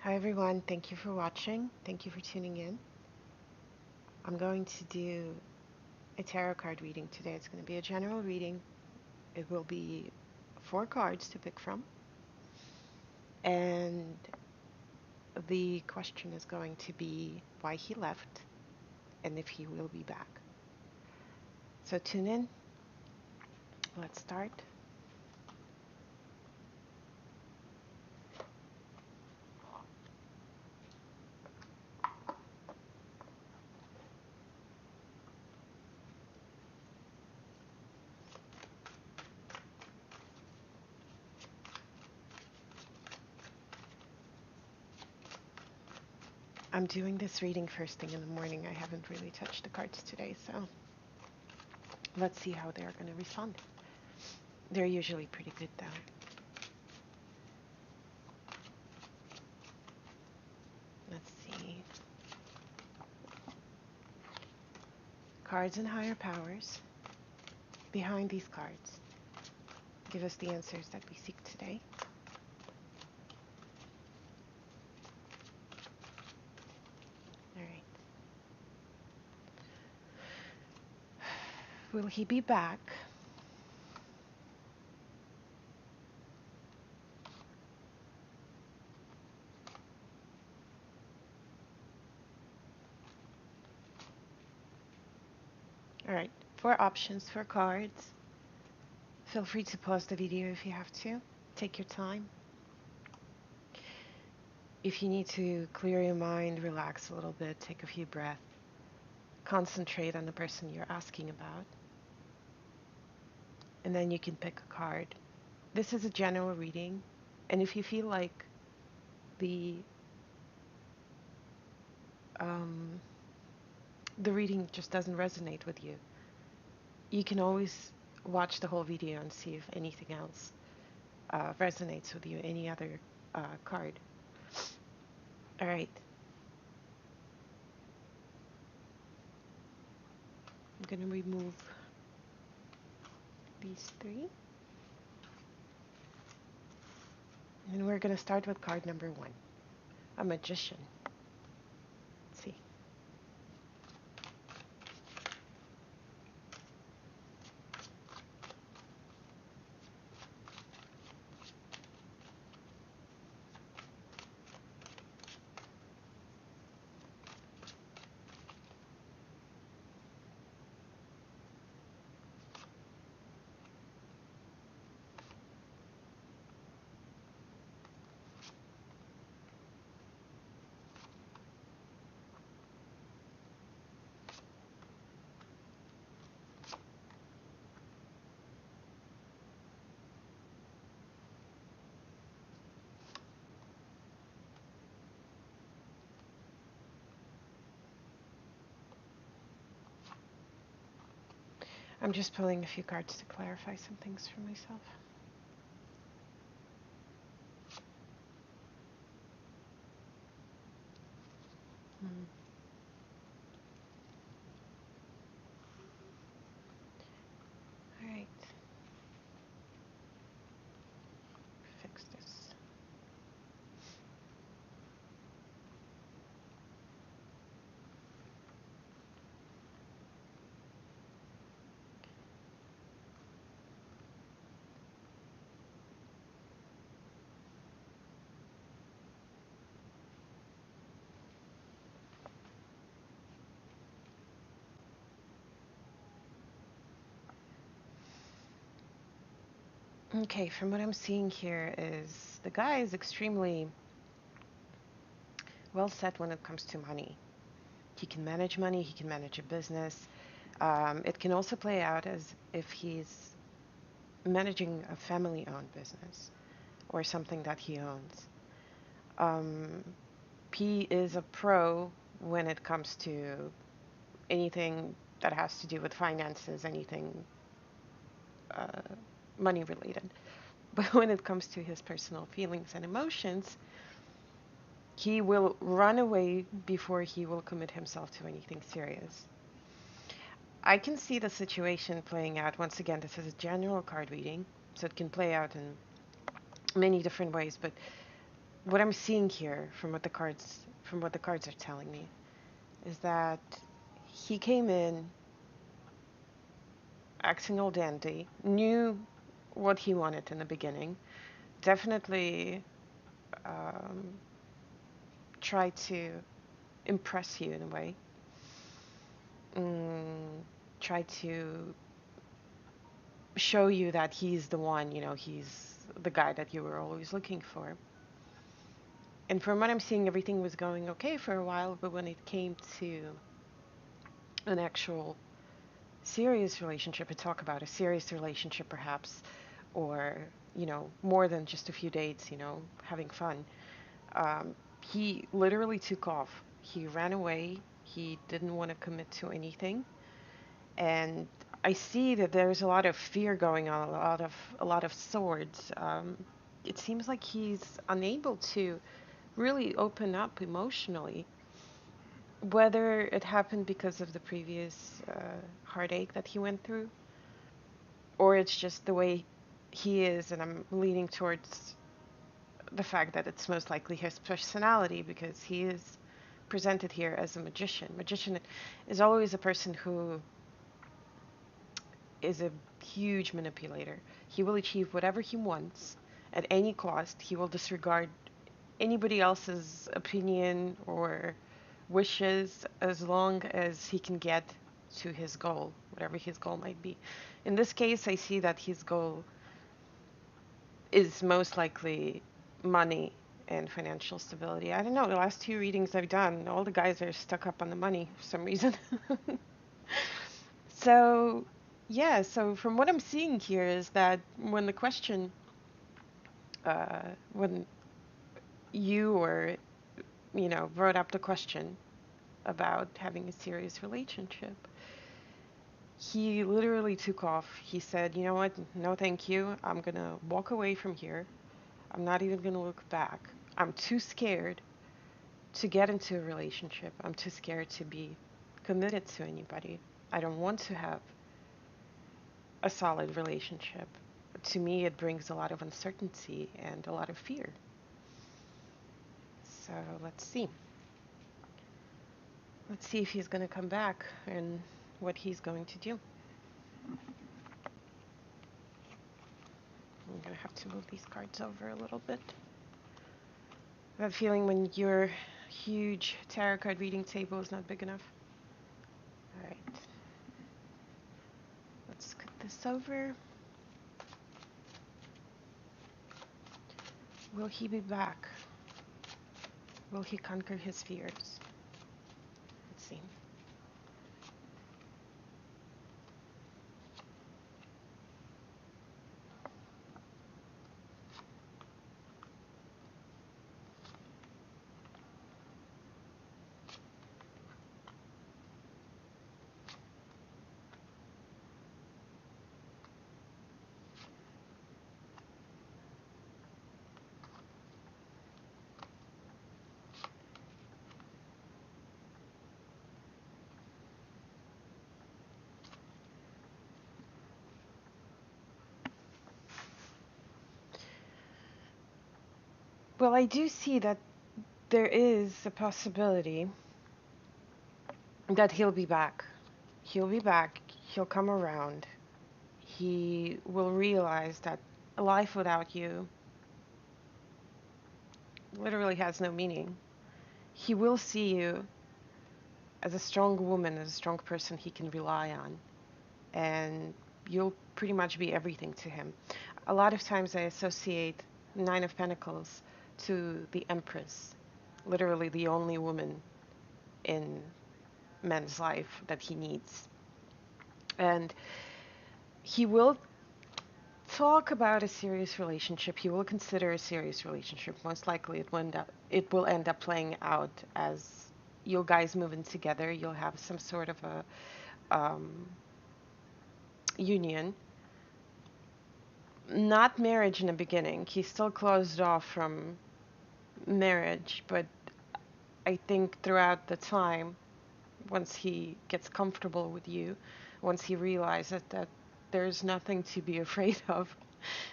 Hi everyone, thank you for watching. Thank you for tuning in. I'm going to do a tarot card reading today. It's going to be a general reading. It will be 4 cards to pick from. And the question is going to be why he left and if he will be back. So tune in. Let's start. I'm doing this reading first thing in the morning. I haven't really touched the cards today, so let's see how they're going to respond. They're usually pretty good though. Let's see. Cards and higher powers. Behind these cards, give us the answers that we seek today. All right. Will he be back? All right. 4 options, 4 cards. Feel free to pause the video if you have to. Take your time. If you need to clear your mind, relax a little bit, take a few breaths, concentrate on the person you're asking about, and then you can pick a card. This is a general reading, and if you feel like the um, the reading just doesn't resonate with you, you can always watch the whole video and see if anything else resonates with you, any other card. All right. I'm going to remove these 3. And we're going to start with card number 1, a magician. Let's see. I'm just pulling a few cards to clarify some things for myself. Hmm. All right. Fix this. Okay, from what I'm seeing here is the guy is extremely well set when it comes to money. He can manage money, he can manage a business. It can also play out as if he's managing a family-owned business or something that he owns. Um, P is a pro when it comes to anything that has to do with finances, anything uh, money related. But when it comes to his personal feelings and emotions, he will run away before he will commit himself to anything serious. I can see the situation playing out. Once again, this is a general card reading, so it can play out in many different ways, but what I'm seeing here from what the cards are telling me is that he came in acting all dandy, knew what he wanted in the beginning, definitely um, tried to impress you in a way, mm, tried to show you that he's the one, he's the guy that you were always looking for. And from what I'm seeing, everything was going okay for a while, but when it came to an actual serious relationship, and talk about a serious relationship perhaps, or, more than just a few dates, having fun, he literally took off. He ran away. He didn't want to commit to anything. And I see that there's a lot of fear going on, a lot of swords. It seems like he's unable to really open up emotionally, whether it happened because of the previous heartache that he went through, or it's just the way he is, and I'm leaning towards the fact that it's most likely his personality because he is presented here as a magician. Magician is always a person who is a huge manipulator. He will achieve whatever he wants at any cost. He will disregard anybody else's opinion or wishes as long as he can get to his goal, whatever his goal might be. In this case, I see that his goal is most likely money and financial stability. I don't know, the last two readings I've done, all the guys are stuck up on the money for some reason. So, yeah, so from what I'm seeing here is that when you or, brought up the question about having a serious relationship, he literally took off. He said, you know what? No, thank you. I'm going to walk away from here. I'm not even going to look back. I'm too scared to get into a relationship. I'm too scared to be committed to anybody. I don't want to have a solid relationship. To me, it brings a lot of uncertainty and a lot of fear. So let's see. Let's see if he's going to come back and what he's going to do. I'm going to have to move these cards over a little bit. I have a feeling when your huge tarot card reading table is not big enough. All right. Let's scoot this over. Will he be back? Will he conquer his fears? Let's see. Well, I do see that there is a possibility that he'll be back. He'll be back. He'll come around. He will realize that a life without you literally has no meaning. He will see you as a strong woman, as a strong person he can rely on, and you'll pretty much be everything to him. A lot of times I associate Nine of Pentacles to the Empress, literally the only woman in man's life that he needs. And he will talk about a serious relationship. He will consider a serious relationship. Most likely it will end up playing out as you guys moving together. You'll have some sort of a union. Not marriage in the beginning. He's still closed off from marriage, but I think throughout the time, once he gets comfortable with you, once he realizes that there's nothing to be afraid of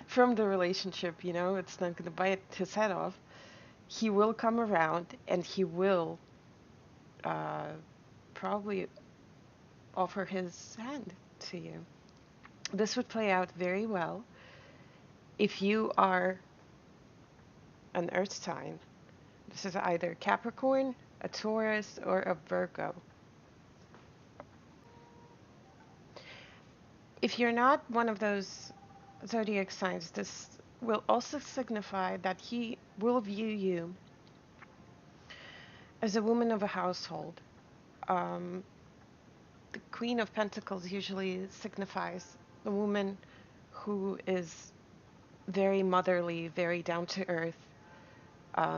from the relationship, it's not going to bite his head off, he will come around and he will uh, probably offer his hand to you. This would play out very well if you are an earth sign. This is either Capricorn, a Taurus, or a Virgo. If you're not one of those zodiac signs, this will also signify that he will view you as a woman of a household. Um, the Queen of Pentacles usually signifies a woman who is very motherly, very down to earth,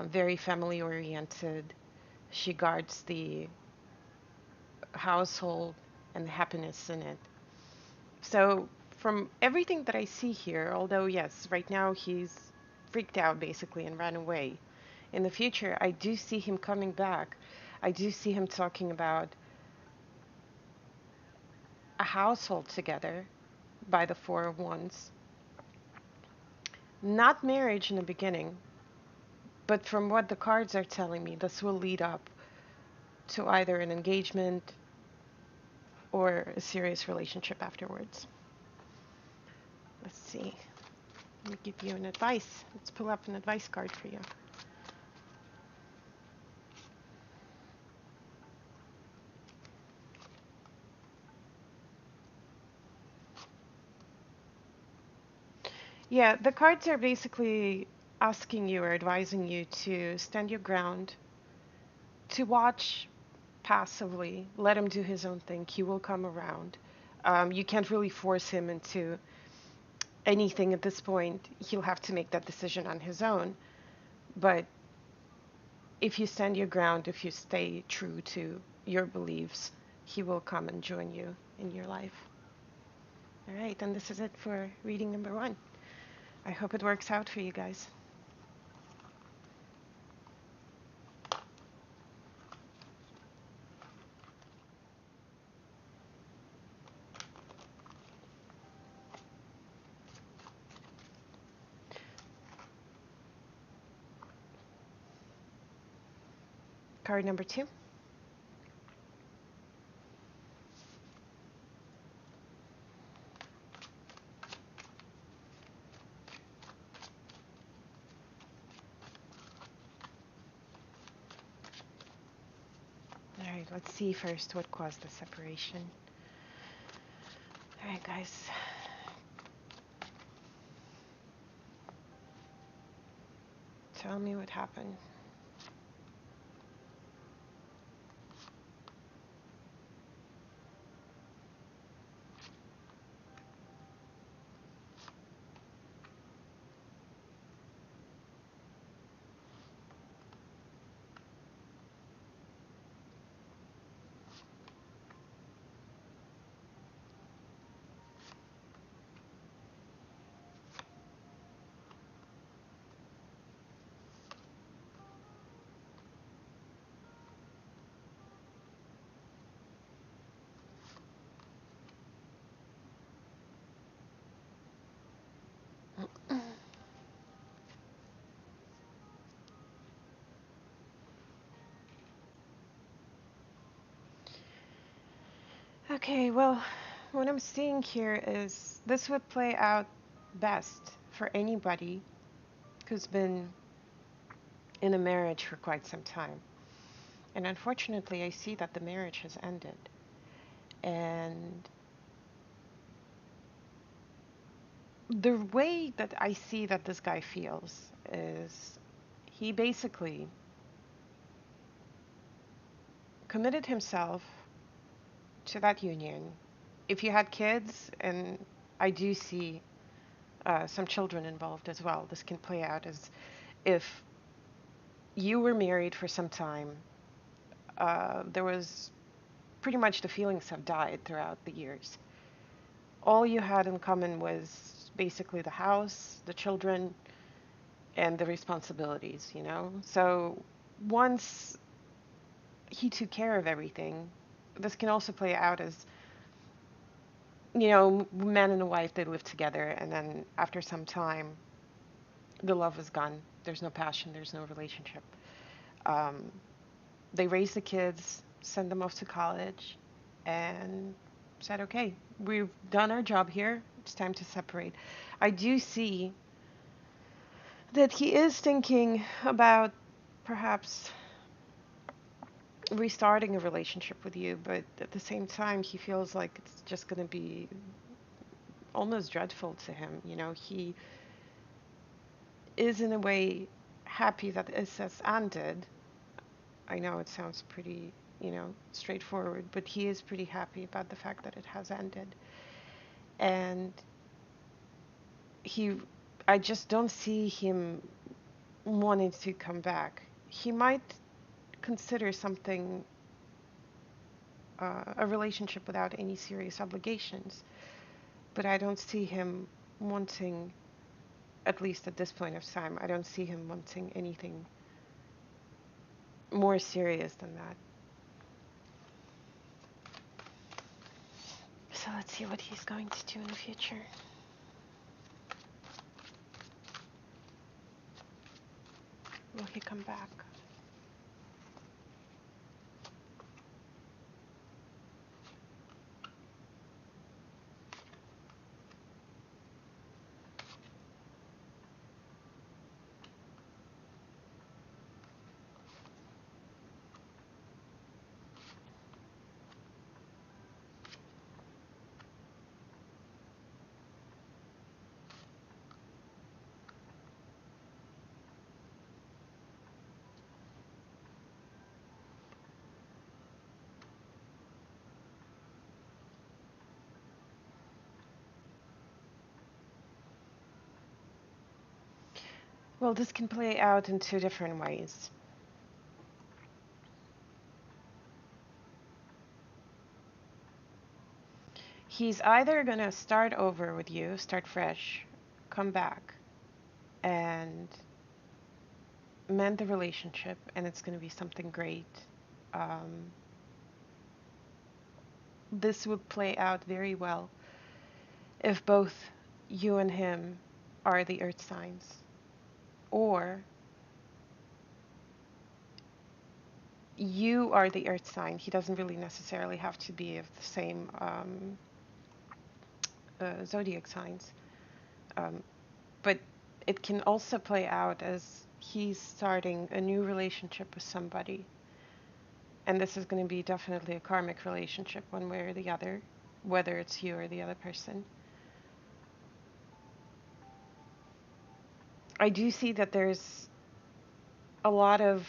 very family oriented. She guards the household and the happiness in it. So, from everything that I see here, although, yes, right now he's freaked out basically and ran away, in the future, I do see him coming back. I do see him talking about a household together by the Four of Wands. Not marriage in the beginning, but from what the cards are telling me, this will lead up to either an engagement or a serious relationship afterwards. Let's see. Let me give you an advice. Let's pull up an advice card for you. Yeah, the cards are basically asking you or advising you to stand your ground, to watch passively, let him do his own thing. He will come around. You can't really force him into anything at this point. He'll have to make that decision on his own. But if you stand your ground, if you stay true to your beliefs, he will come and join you in your life. All right, and this is it for reading number 1. I hope it works out for you guys. Card number 2. All right, let's see first what caused the separation. All right, guys. Tell me what happened. Okay, well, what I'm seeing here is this would play out best for anybody who's been in a marriage for quite some time. And unfortunately, I see that the marriage has ended. And the way that I see that this guy feels is he basically committed himself to that union. If you had kids, and I do see some children involved as well, this can play out as if you were married for some time. There was pretty much the feelings have died throughout the years. All you had in common was basically the house, the children, and the responsibilities, you know? So once he took care of everything, this can also play out as, you know, man and a wife, they live together, and then after some time, the love is gone. There's no passion. There's no relationship. Um, they raised the kids, sent them off to college, and said, okay, we've done our job here. It's time to separate. I do see that he is thinking about perhaps restarting a relationship with you, but at the same time, he feels like it's just going to be almost dreadful to him. You know, he is in a way happy that this has ended. I know it sounds pretty, straightforward, but he is pretty happy about the fact that it has ended. And he, I just don't see him wanting to come back. He might consider something, a relationship without any serious obligations, but I don't see him wanting, at least at this point of time, I don't see him wanting anything more serious than that. So let's see what he's going to do in the future. Will he come back? Well, this can play out in two different ways. He's either going to start over with you, start fresh, come back, and mend the relationship, and it's going to be something great. Um, this would play out very well if both you and him are the earth signs, or you are the earth sign. He doesn't really necessarily have to be of the same zodiac signs. But it can also play out as he's starting a new relationship with somebody. And this is going to be definitely a karmic relationship, one way or the other, whether it's you or the other person. I do see that there's a lot of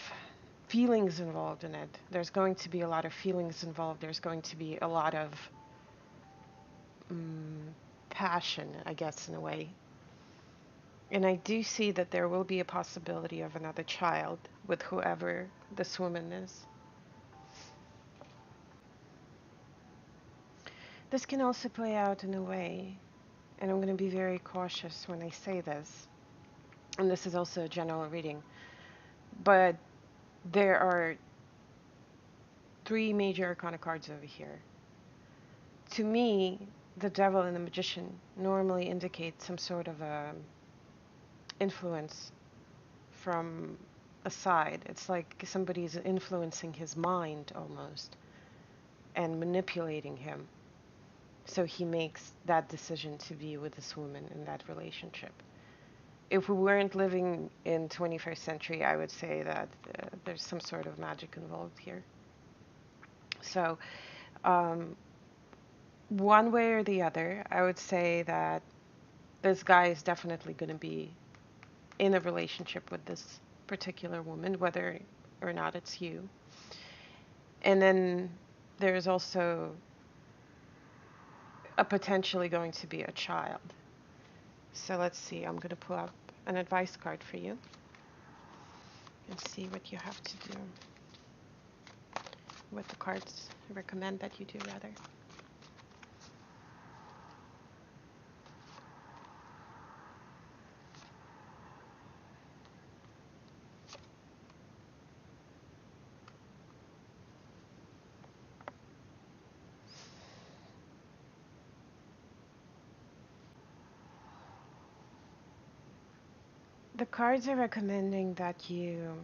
feelings involved in it. There's going to be a lot of feelings involved. There's going to be a lot of passion, I guess, in a way. And I do see that there will be a possibility of another child with whoever this woman is. This can also play out in a way, and I'm going to be very cautious when I say this, and this is also a general reading, but there are three major arcana cards over here. To me, the devil and the magician normally indicate some sort of a influence from a side. It's like somebody's influencing his mind almost and manipulating him. So he makes that decision to be with this woman in that relationship. If we weren't living in 21st century, I would say that there's some sort of magic involved here. So one way or the other, I would say that this guy is definitely going to be in a relationship with this particular woman, whether or not it's you. And then there's also a potentially going to be a child. So let's see, I'm going to pull up an advice card for you and see what you have to do, what the cards recommend that you do, rather. The cards are recommending that you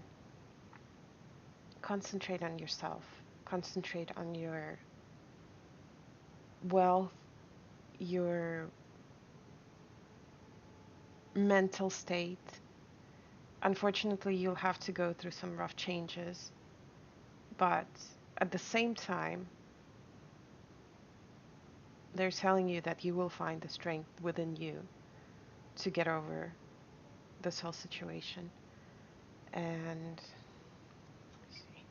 concentrate on yourself, concentrate on your wealth, your mental state. Unfortunately, you'll have to go through some rough changes, but at the same time, they're telling you that you will find the strength within you to get over this whole situation. And let's see.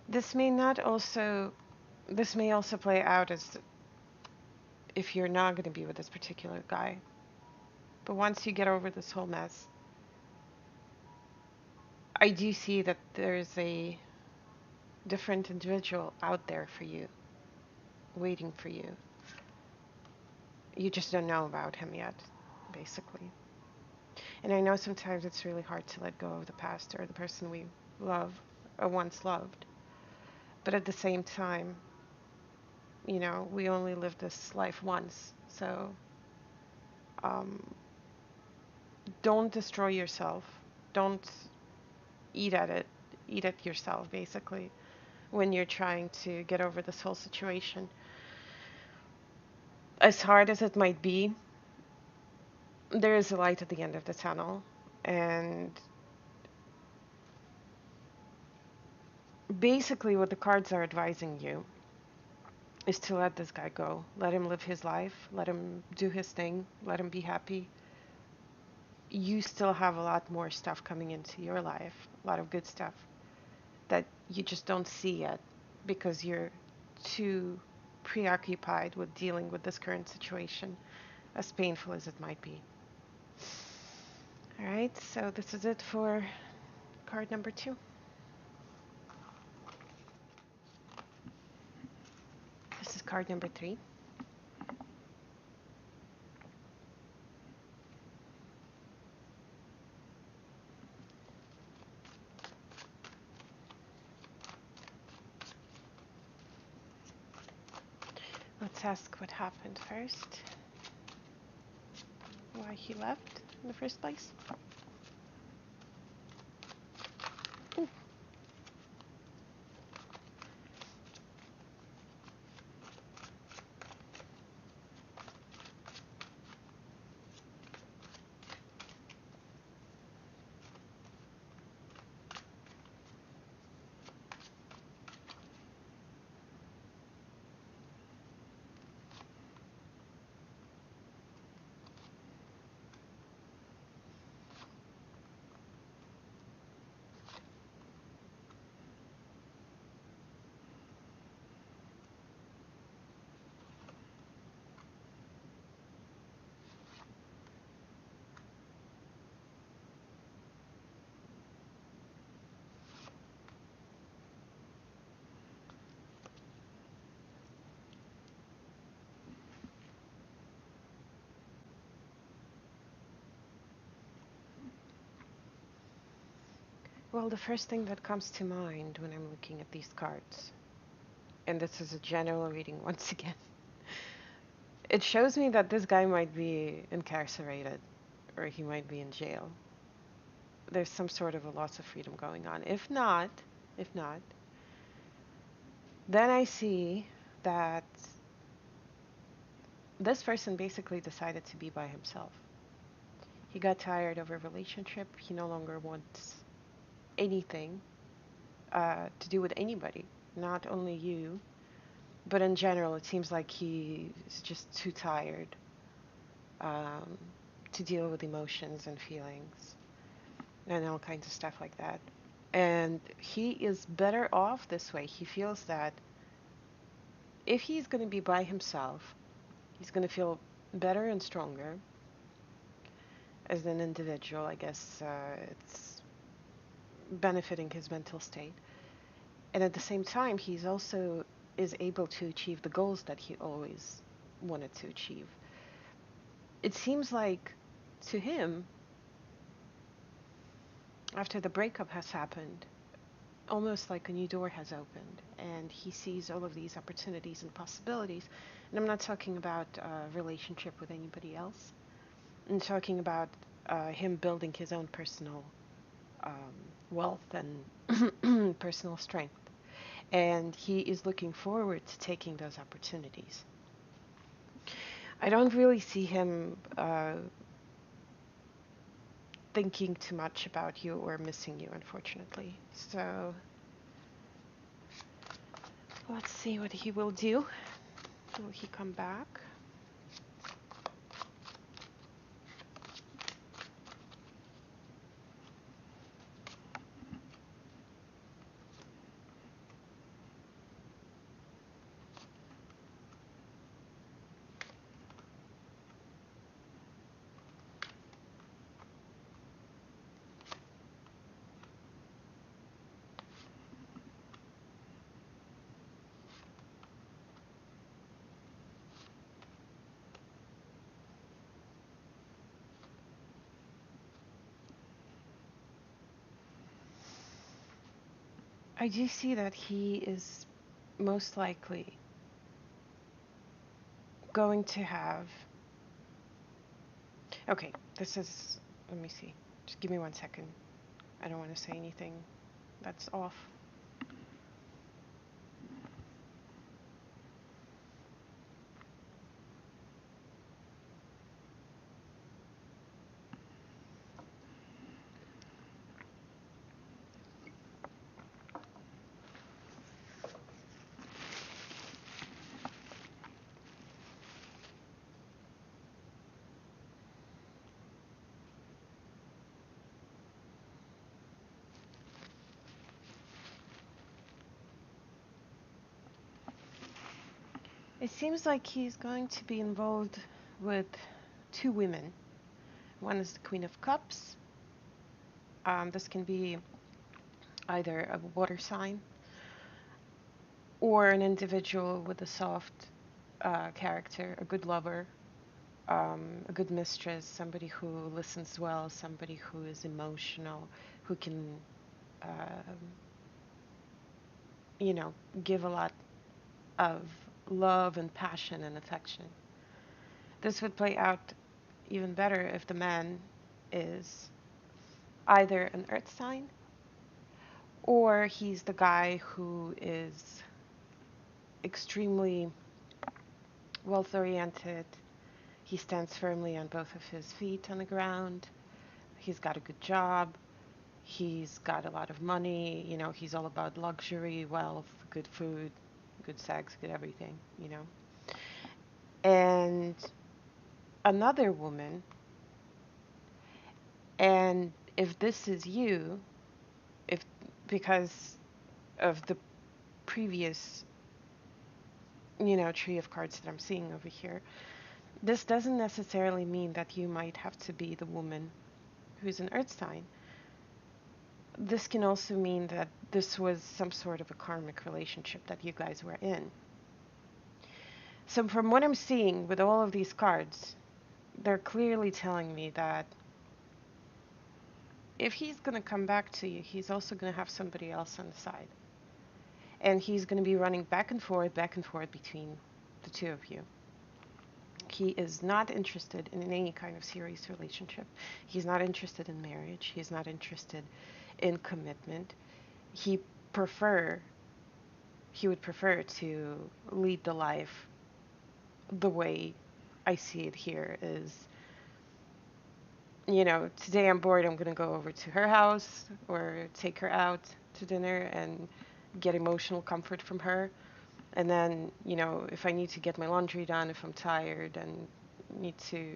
This may not also, this may also play out as if you're not going to be with this particular guy. But once you get over this whole mess, I do see that there's a different individual out there for you, waiting for you. You just don't know about him yet, basically. And I know sometimes it's really hard to let go of the past or the person we love or once loved. But at the same time, we only live this life once. So um, don't destroy yourself. Don't eat at it. Eat at yourself, basically, when you're trying to get over this whole situation. As hard as it might be, there is a light at the end of the tunnel. And basically, what the cards are advising you is to let this guy go. Let him live his life. Let him do his thing. Let him be happy. You still have a lot more stuff coming into your life, a lot of good stuff that you just don't see yet because you're too preoccupied with dealing with this current situation, as painful as it might be. All right, so this is it for card number 2. This is card number 3. Let's ask what happened first. Why he left in the first place. Ooh. Well, the first thing that comes to mind when I'm looking at these cards, and this is a general reading once again, it shows me that this guy might be incarcerated or he might be in jail. There's some sort of a loss of freedom going on. If not, then I see that this person basically decided to be by himself. He got tired of a relationship. He no longer wants anything to do with anybody, not only you, but in general, it seems like he's just too tired um, to deal with emotions and feelings and all kinds of stuff like that. And he is better off this way. He feels that if he's going to be by himself, he's going to feel better and stronger as an individual. I guess it's benefiting his mental state. And at the same time, he's also is able to achieve the goals that he always wanted to achieve. It seems like to him, after the breakup has happened, almost like a new door has opened, and he sees all of these opportunities and possibilities. And I'm not talking about a relationship with anybody else. I'm talking about him building his own personal um, wealth and personal strength. And he is looking forward to taking those opportunities. I don't really see him thinking too much about you or missing you, unfortunately. So let's see what he will do. Will he come back? I do see that he is most likely going to have. Okay, this is. Let me see. Just give me 1 second. I don't want to say anything that's off. It seems like he's going to be involved with two women. One is the Queen of Cups. This can be either a water sign or an individual with a soft character, a good lover, a good mistress, somebody who listens well, somebody who is emotional, who can, um, you know, give a lot of love and passion and affection. This would play out even better if the man is either an earth sign or he's the guy who is extremely wealth oriented. He stands firmly on both of his feet on the ground. He's got a good job. He's got a lot of money. You know, he's all about luxury, wealth, good food, good sex, good everything, you know. And another woman, and if this is you, if because of the previous, you know, tree of cards that I'm seeing over here, this doesn't necessarily mean that you might have to be the woman who's an earth sign. This can also mean that this was some sort of a karmic relationship that you guys were in. So from what I'm seeing with all of these cards, they're clearly telling me that if he's going to come back to you, he's also going to have somebody else on the side. And he's going to be running back and forth between the two of you. He is not interested in any kind of serious relationship. He's not interested in marriage. He's not interested in commitment. He prefer he would prefer to lead the life the way I see it here is, you know, today I'm bored, I'm going to go over to her house or take her out to dinner and get emotional comfort from her. And then, you know, if I need to get my laundry done, if I'm tired and need to,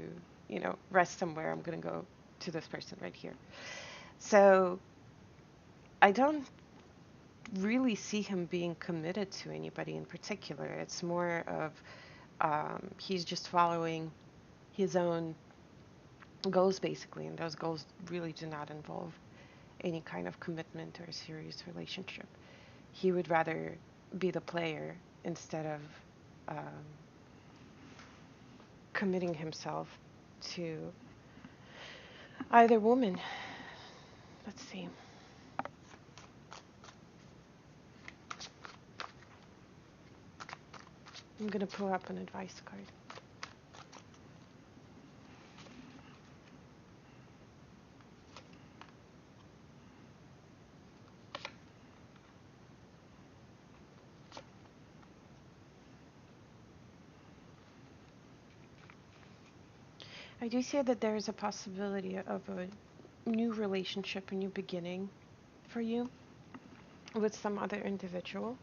you know, rest somewhere, I'm going to go to this person right here. So I don't really see him being committed to anybody in particular. It's more of he's just following his own goals, basically, and those goals really do not involve any kind of commitment or serious relationship. He would rather be the player instead of um, committing himself to either woman. Let's see. I'm going to pull up an advice card. I do see that there is a possibility of a new relationship, a new beginning for you with some other individual.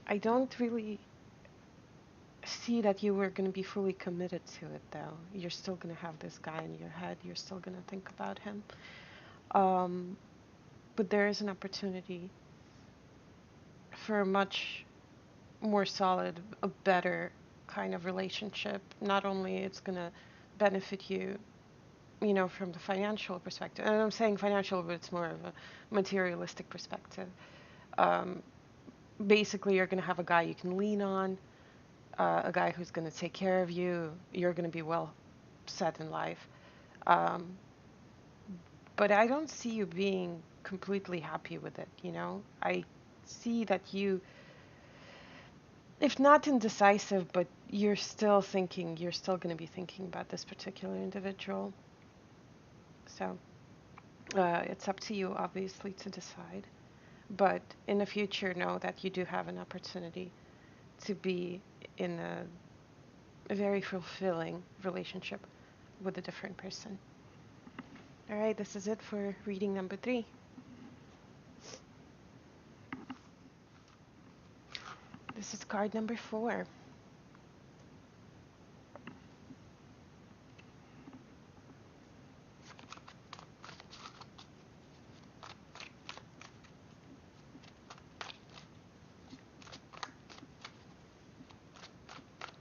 I don't really see that you were going to be fully committed to it, though. You're still going to have this guy in your head. You're still going to think about him. But there is an opportunity for a much more solid, a better kind of relationship. Not only it's going to benefit you, you know, from the financial perspective. And I'm saying financial, but it's more of a materialistic perspective. Um, Basically, you're going to have a guy you can lean on, a guy who's going to take care of you. You're going to be well set in life. Um, but I don't see you being completely happy with it, you know? I see that you, if not indecisive, but you're still thinking, you're still going to be thinking about this particular individual. So it's up to you, obviously, to decide. But in the future, know that you do have an opportunity to be in a very fulfilling relationship with a different person. All right, this is it for reading number 3. This is card number 4.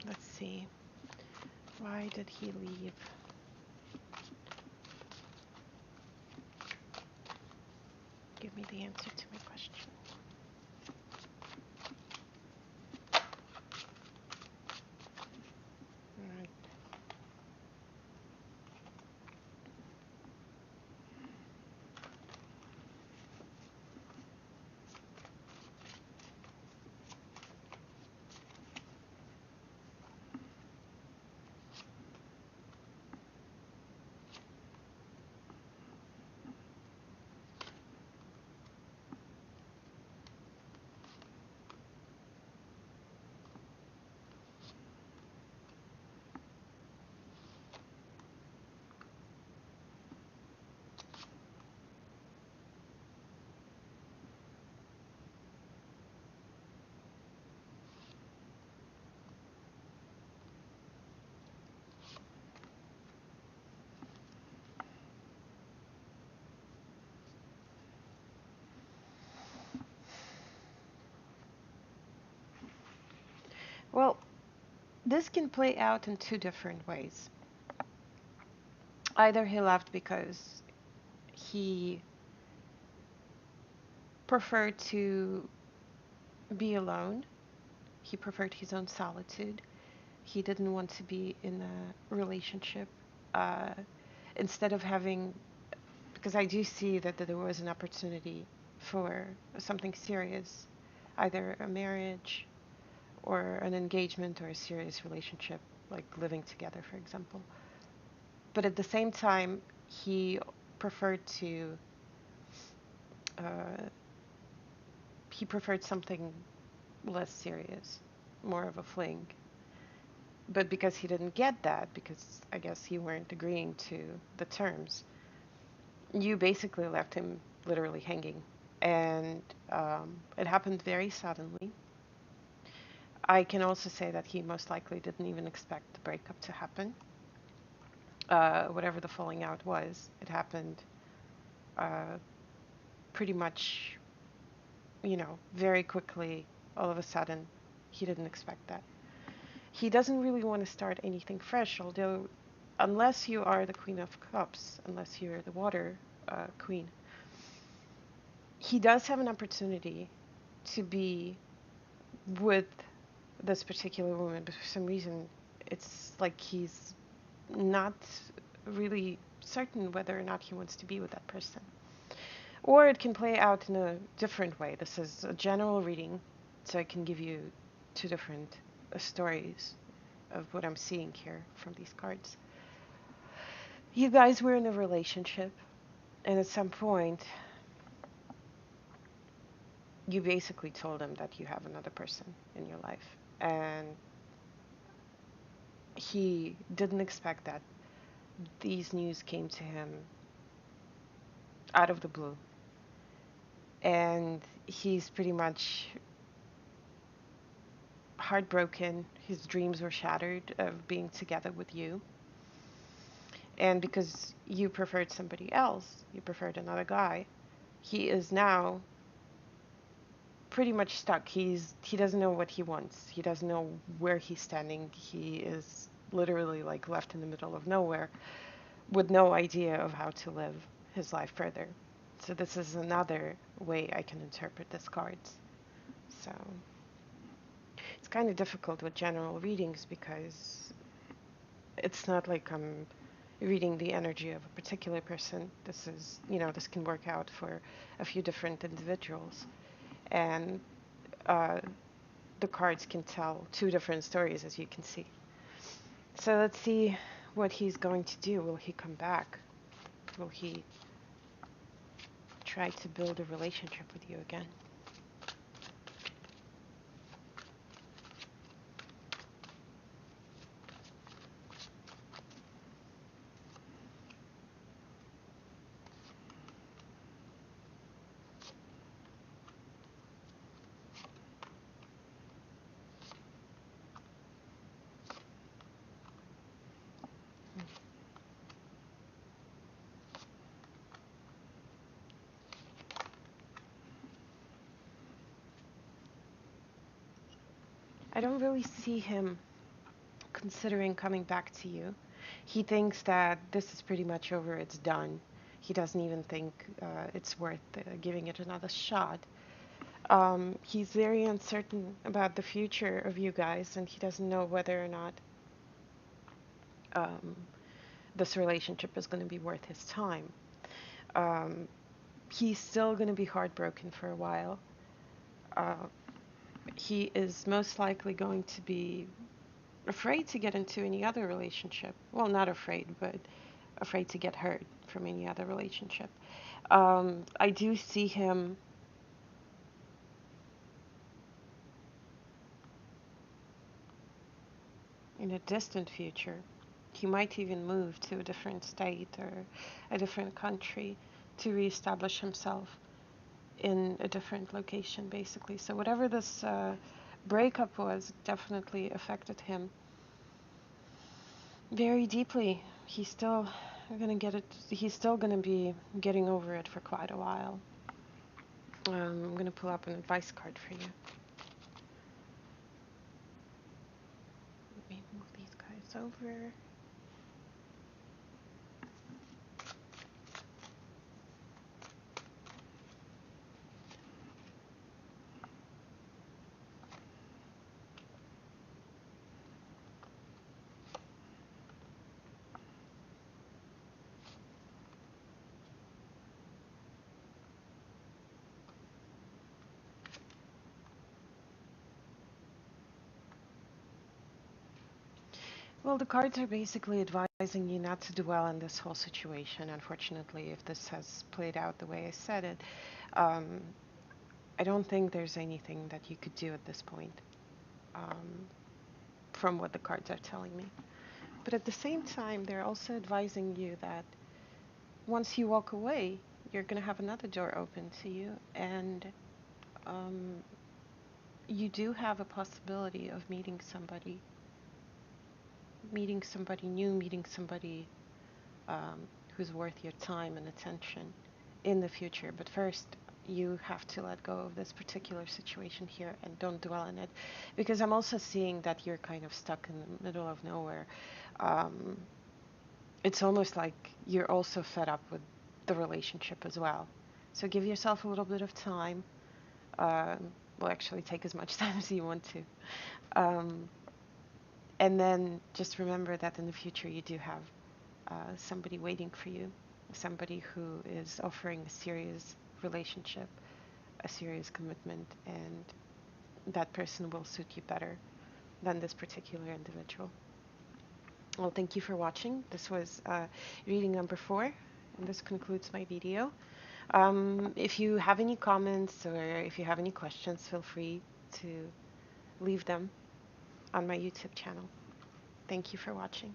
Let's see. Why did he leave? Give me the answer to my question. All right. Well, this can play out in 2 different ways. Either he left because he preferred to be alone, he preferred his own solitude, he didn't want to be in a relationship. Uh, Instead of having, because I do see that there was an opportunity for something serious, either a marriage or an engagement or a serious relationship, like living together, for example. But at the same time, he preferred to, uh, he preferred something less serious, more of a fling. But because he didn't get that, because I guess you weren't agreeing to the terms, you basically left him literally hanging. And it happened very suddenly. I can also say that he most likely didn't even expect the breakup to happen. Whatever the falling out was, it happened uh, pretty much, you know, very quickly. All of a sudden, he didn't expect that. He doesn't really want to start anything fresh, although, unless you are the Queen of Cups, unless you're the water queen, he does have an opportunity to be with this particular woman, but for some reason, it's like he's not really certain whether or not he wants to be with that person. Or it can play out in a different way. This is a general reading, so I can give you two different stories of what I'm seeing here from these cards. You guys were in a relationship, and at some point, you basically told him that you have another person in your life. And he didn't expect that. These news came to him out of the blue. And he's pretty much heartbroken. His dreams were shattered of being together with you. And because you preferred somebody else, you preferred another guy, he is now pretty much stuck. He doesn't know what he wants. He doesn't know where he's standing. He is literally like left in the middle of nowhere with no idea of how to live his life further. So this is another way I can interpret this cards. So it's kind of difficult with general readings because it's not like I'm reading the energy of a particular person. This is, this can work out for a few different individuals. And the cards can tell two different stories, as you can see. So let's see what he's going to do. Will he come back? Will he try to build a relationship with you again? I don't really see him considering coming back to you. He thinks that this is pretty much over, it's done. He doesn't even think it's worth giving it another shot. He's very uncertain about the future of you guys, and he doesn't know whether or not um, this relationship is going to be worth his time. Um, he's still going to be heartbroken for a while. Uh, he is most likely going to be afraid to get into any other relationship. Well, not afraid, but afraid to get hurt from any other relationship. I do see him in a distant future. He might even move to a different state or a different country to reestablish himself in a different location, basically. So whatever this breakup was definitely affected him very deeply. He's still gonna get it. He's still gonna be getting over it for quite a while. I'm gonna pull up an advice card for you. Let me move these guys over. Well, the cards are basically advising you not to dwell on this whole situation. Unfortunately, if this has played out the way I said it, um, I don't think there's anything that you could do at this point, um, from what the cards are telling me. But at the same time, they're also advising you that once you walk away, you're going to have another door open to you, and um, you do have a possibility of meeting somebody new, meeting somebody who's worth your time and attention in the future. But first, you have to let go of this particular situation here and don't dwell on it, because I'm also seeing that you're kind of stuck in the middle of nowhere. Um, it's almost like you're also fed up with the relationship as well. So give yourself a little bit of time. Well, actually, take as much time as you want to. Um, and then just remember that in the future you do have somebody waiting for you, somebody who is offering a serious relationship, a serious commitment, and that person will suit you better than this particular individual. Well, thank you for watching. This was reading number 4, and this concludes my video. If you have any comments or if you have any questions, feel free to leave them on my YouTube channel. Thank you for watching.